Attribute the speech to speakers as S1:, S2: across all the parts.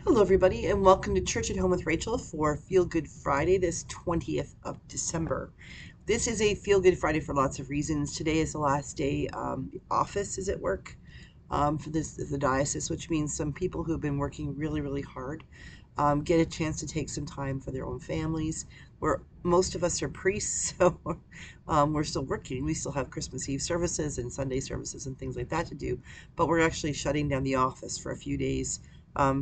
S1: Hello, everybody, and welcome to Church at Home with Rachel for Feel Good Friday, this 20th of December. This is a Feel Good Friday for lots of reasons. Today is the last day the office is at work for the diocese, which means some people who have been working really, really hard get a chance to take some time for their own families. Most of us are priests, so we're still working. We still have Christmas Eve services and Sunday services and things like that to do, but we're actually shutting down the office for a few days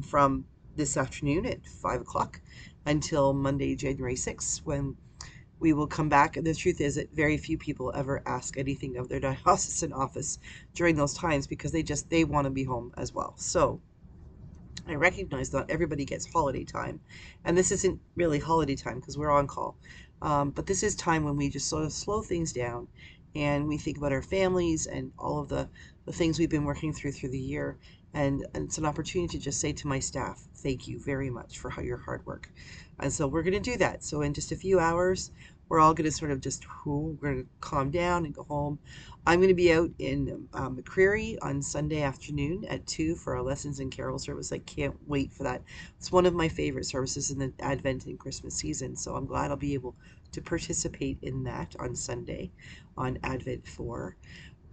S1: from this afternoon at 5 o'clock until Monday, January 6th, when we will come back. And the truth is that very few people ever ask anything of their diocesan office during those times because they want to be home as well. So I recognize not everybody gets holiday time, and this isn't really holiday time because we're on call. But this is time when we just sort of slow things down and we think about our families and all of the things we've been working through the year. And it's an opportunity to just say to my staff, thank you very much for your hard work. And so we're going to do that. So in just a few hours, we're all going to sort of we're going to calm down and go home. I'm going to be out in McCreary on Sunday afternoon at 2 for our Lessons and Carol service. I can't wait for that. It's one of my favorite services in the Advent and Christmas season, so I'm glad I'll be able to participate in that on Sunday on Advent 4.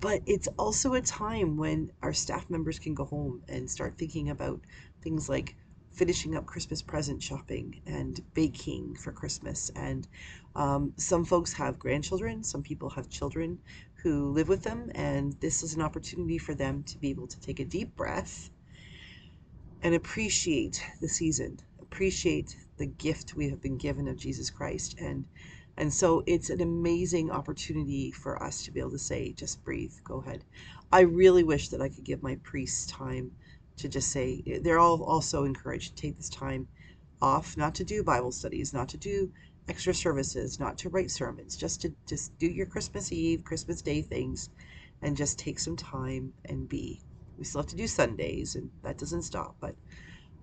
S1: But it's also a time when our staff members can go home and start thinking about things like finishing up Christmas present shopping and baking for Christmas. And some folks have grandchildren, some people have children who live with them, and this is an opportunity for them to be able to take a deep breath and appreciate the season, appreciate the gift we have been given of Jesus Christ. And so it's an amazing opportunity for us to be able to say, just breathe, go ahead. I really wish that I could give my priests time to just say, they're all also encouraged to take this time off, not to do Bible studies, not to do extra services, not to write sermons, just do your Christmas Eve, Christmas Day things, and just take some time and be. We still have to do Sundays, and that doesn't stop. But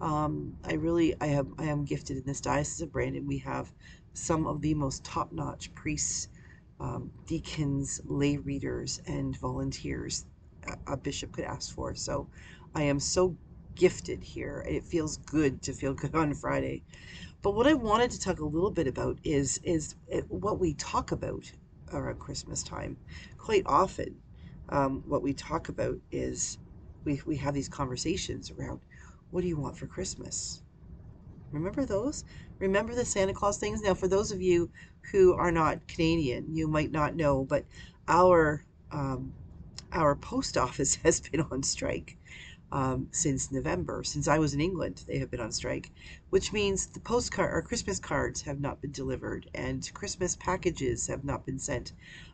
S1: I am gifted in this diocese of Brandon. We have some of the most top-notch priests, deacons, lay readers, and volunteers a bishop could ask for. So I am so gifted here. It feels good to feel good on Friday. But what I wanted to talk a little bit about is what we talk about around Christmas time. Quite often, what we talk about is we have these conversations around what do you want for Christmas? Remember those? Remember the Santa Claus things? Now, for those of you who are not Canadian, you might not know, but our um, our post office has been on strike since November. Since I was in England, they have been on strike, which means the postcard or Christmas cards have not been delivered and Christmas packages have not been sent.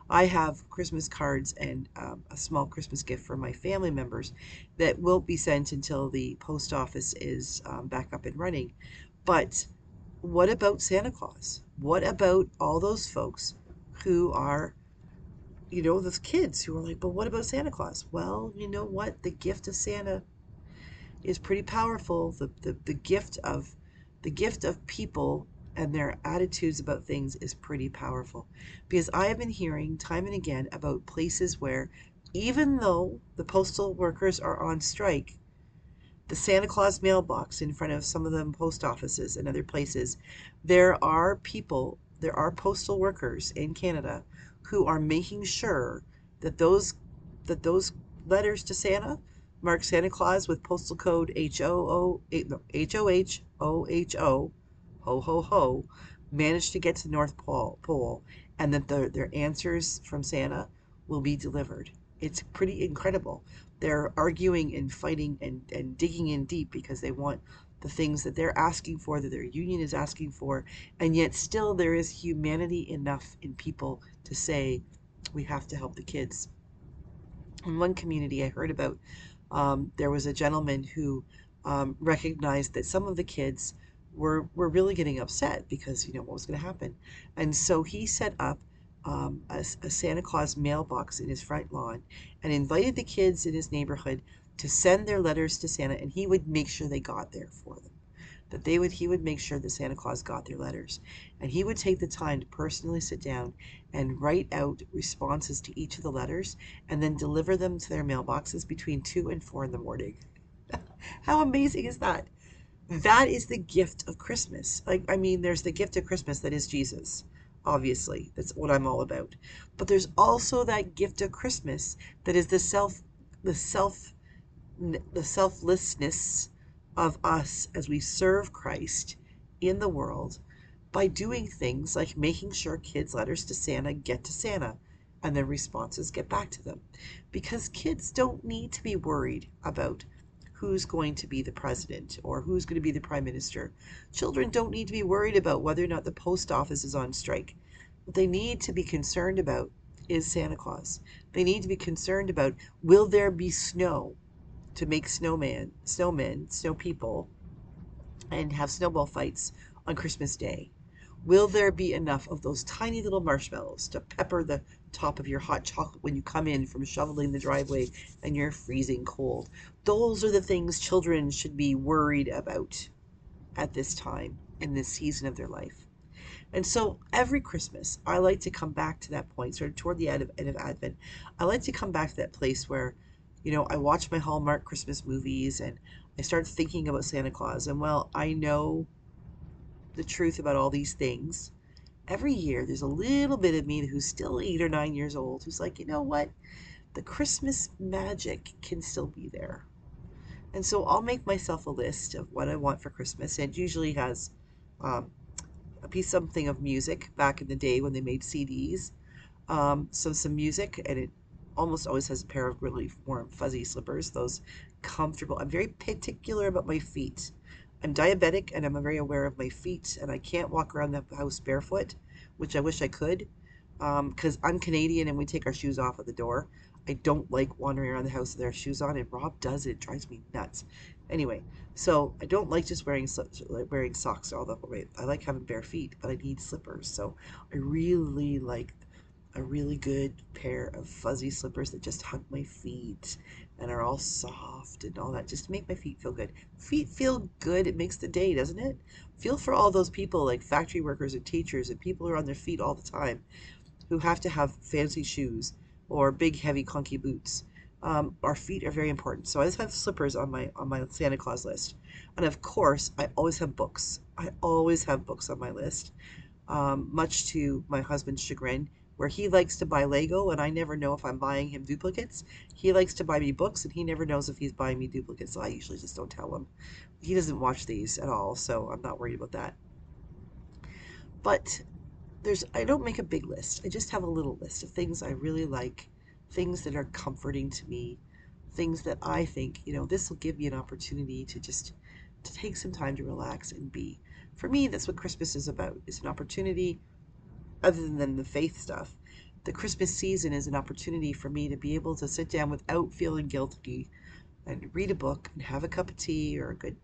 S1: I have Christmas cards and a small Christmas gift for my family members that won't be sent until the post office is back up and running. But what about Santa Claus? What about all those folks who are those kids who are like, but what about Santa Claus? Well, you know what? The gift of Santa is pretty powerful. The gift of people and their attitudes about things is pretty powerful. Because I have been hearing time and again about places where even though the postal workers are on strike, the Santa Claus mailbox in front of some of them post offices and other places, there are postal workers in Canada who are making sure that those letters to Santa marked Santa Claus with postal code HOHOHO, ho ho ho, managed to get to the North Pole, and that their answers from Santa will be delivered. It's pretty incredible. They're arguing and fighting and digging in deep because they want the things that they're asking for, that their union is asking for, and yet still there is humanity enough in people to say, we have to help the kids. In one community I heard about, there was a gentleman who recognized that some of the kids were really getting upset because what was going to happen, and so he set up a Santa Claus mailbox in his front lawn and invited the kids in his neighborhood to send their letters to Santa, and he would make sure they got there for them. He would make sure that Santa Claus got their letters, and he would take the time to personally sit down and write out responses to each of the letters and then deliver them to their mailboxes between 2 and 4 in the morning. How amazing is that? That is the gift of Christmas. Like, I mean, there's the gift of Christmas that is Jesus. Obviously, that's what I'm all about. But there's also that gift of Christmas that is the self, the selflessness of us as we serve Christ in the world by doing things like making sure kids' letters to Santa get to Santa and their responses get back to them. Because kids don't need to be worried about who's going to be the president or who's going to be the prime minister. Children don't need to be worried about whether or not the post office is on strike. What they need to be concerned about is Santa Claus. They need to be concerned about, will there be snow to make snowmen, snow people, and have snowball fights on Christmas Day? Will there be enough of those tiny little marshmallows to pepper the top of your hot chocolate when you come in from shoveling the driveway and you're freezing cold? Those are the things children should be worried about at this time in this season of their life. And so every Christmas, I like to come back to that point, sort of toward the end of Advent. I like to come back to that place where, I watch my Hallmark Christmas movies and I start thinking about Santa Claus. And well, I know the truth about all these things. Every year, there's a little bit of me who's still 8 or 9 years old who's like, you know what? The Christmas magic can still be there. And so I'll make myself a list of what I want for Christmas. And it usually has um, a piece something of music back in the day when they made CDs. So some music, and it almost always has a pair of really warm, fuzzy slippers. Those comfortable. I'm very particular about my feet. I'm diabetic, and I'm very aware of my feet, and I can't walk around the house barefoot, which I wish I could, because I'm Canadian and we take our shoes off at the door. I don't like wandering around the house with our shoes on, and Rob does it. It drives me nuts. Anyway, so I don't like just wearing socks all the way. I like having bare feet, but I need slippers. So I really like a really good pair of fuzzy slippers that just hug my feet and are all soft and all that, just to make my feet feel good. Feet feel good, it makes the day, doesn't it? Feel for all those people like factory workers and teachers and people who are on their feet all the time who have to have fancy shoes or big, heavy, clunky boots. Our feet are very important. So I just have slippers on my Santa Claus list, and of course, I always have books. I always have books on my list, much to my husband's chagrin, where he likes to buy Lego and I never know if I'm buying him duplicates. He likes to buy me books and he never knows if he's buying me duplicates. So I usually just don't tell him. He doesn't watch these at all, so I'm not worried about that. But I don't make a big list. I just have a little list of things I really like, things that are comforting to me, things that I think, this will give me an opportunity to take some time to relax and be. For me, that's what Christmas is about. It's an opportunity other than the faith stuff. The Christmas season is an opportunity for me to be able to sit down without feeling guilty and read a book and have a cup of tea or a good,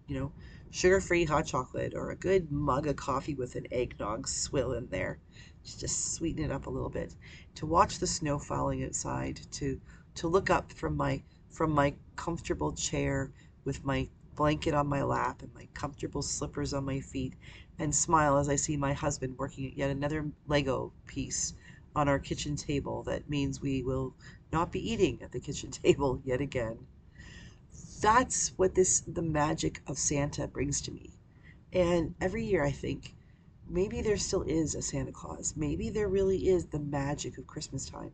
S1: sugar-free hot chocolate or a good mug of coffee with an eggnog swill in there. Just sweeten it up a little bit. To watch the snow falling outside, to look up from my comfortable chair with my blanket on my lap and my comfortable slippers on my feet and smile as I see my husband working at yet another Lego piece on our kitchen table. That means we will not be eating at the kitchen table yet again. That's what the magic of Santa brings to me. And every year I think, maybe there still is a Santa Claus. Maybe there really is the magic of Christmas time.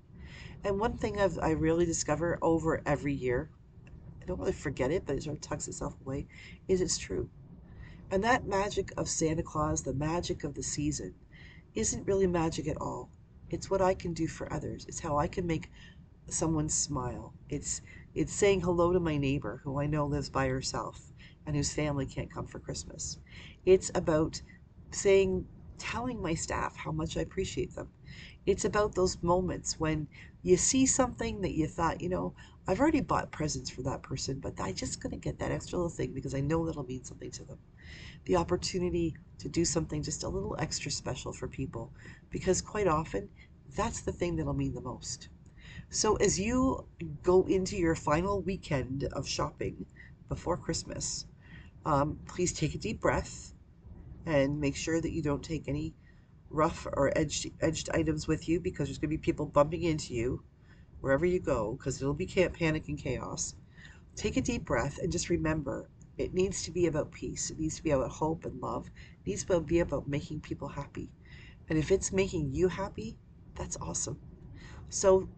S1: And one thing I really discover over every year, I don't really forget it, but it sort of tucks itself away, is it's true. And that magic of Santa Claus, the magic of the season, isn't really magic at all. It's what I can do for others. It's how I can make someone smile. It's saying hello to my neighbor who I know lives by herself and whose family can't come for Christmas. It's about saying telling my staff how much I appreciate them. It's about those moments when you see something that you thought, I've already bought presents for that person, but I just gonna get that extra little thing because I know that'll mean something to them. The opportunity to do something just a little extra special for people, because quite often that's the thing that'll mean the most. So as you go into your final weekend of shopping before Christmas, please take a deep breath and make sure that you don't take any rough or edged items with you, because there's going to be people bumping into you wherever you go, because it'll be panic and chaos. Take a deep breath and just remember, It needs to be about peace. It needs to be about hope and love. It needs to be about making people happy. And if it's making you happy, that's awesome. So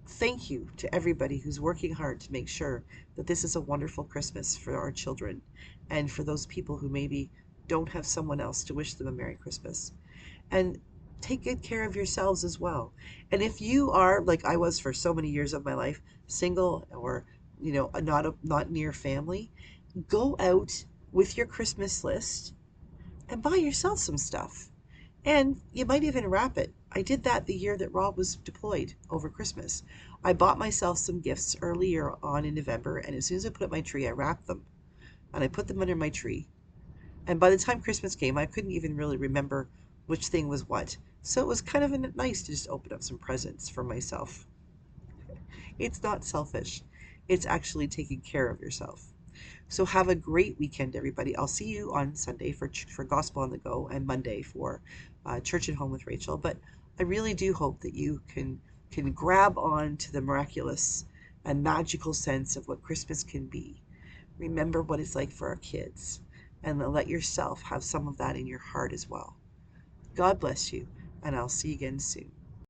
S1: thank you to everybody who's working hard to make sure that this is a wonderful Christmas for our children and for those people who maybe don't have someone else to wish them a Merry Christmas. And take good care of yourselves as well. And if you are, like I was for so many years of my life, single or not near family, go out with your Christmas list and buy yourself some stuff. And you might even wrap it. I did that the year that Rob was deployed over Christmas. I bought myself some gifts earlier on in November, and as soon as I put up my tree, I wrapped them and I put them under my tree. And by the time Christmas came, I couldn't even really remember which thing was what. So it was kind of nice to just open up some presents for myself. It's not selfish, it's actually taking care of yourself. So have a great weekend, everybody. I'll see you on Sunday for Gospel on the Go and Monday for Church at Home with Rachel. But I really do hope that you can grab on to the miraculous and magical sense of what Christmas can be. Remember what it's like for our kids, and let yourself have some of that in your heart as well. God bless you, and I'll see you again soon.